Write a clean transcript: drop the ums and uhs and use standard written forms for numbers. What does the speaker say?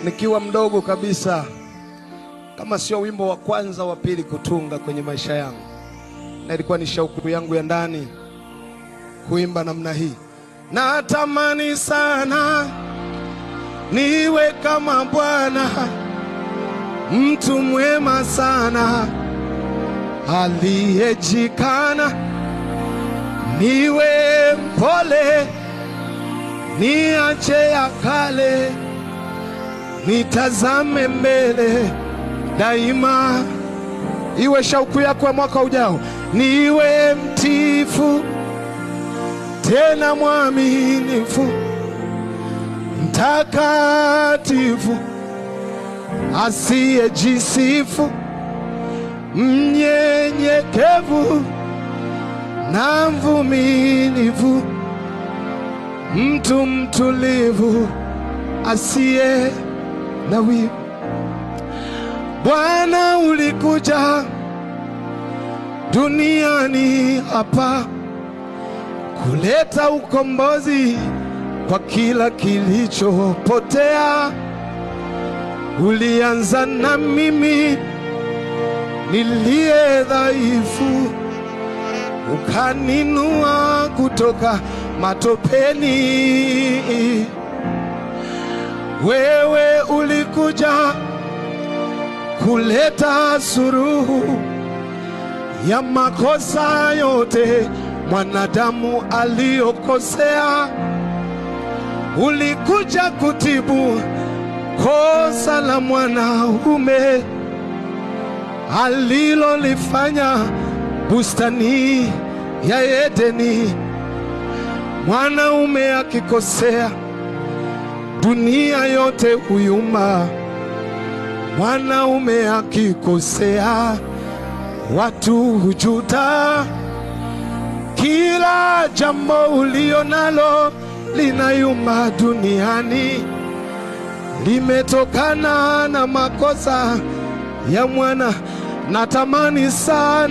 nikiwa mdogo kabisa, kama sio wimbo wa kwanza wa pili kutunga kwenye maisha yangu, na ilikuwa ni shauku yangu ya ndani kuimba namna hii. Natamani sana niwe kama Bwana, mtu mwema sana aliyejikana, niwe mpole, niache ya kale, nitazame mbele daima. Iwe shauku yako ya mwaka ujao, niwe mtiifu tena mwaminifu, mtakatifu asiyejisifu, mnyenyekevu na mvumilivu, mtu mtulivu asiye na wivu. Bwana, ulikuja duniani hapa kuleta ukombozi kwa kila kilichopotea. Ulianza na mimi niliye dhaifu, ukaninua kutoka matopeni. Wewe ulikuja kuleta suluhu ya makosa yote mwanadamu aliyokosea. Ulikuja kutibu kosa la mwanaume alilolifanya bustani ya Edeni. Mwanaume akikosea, dunia yote huyumba. Mwanaume akikosea, watu hujuta. Kila jambo ulio nalo linayumba duniani limetokana na makosa ya mwana. Natamani sana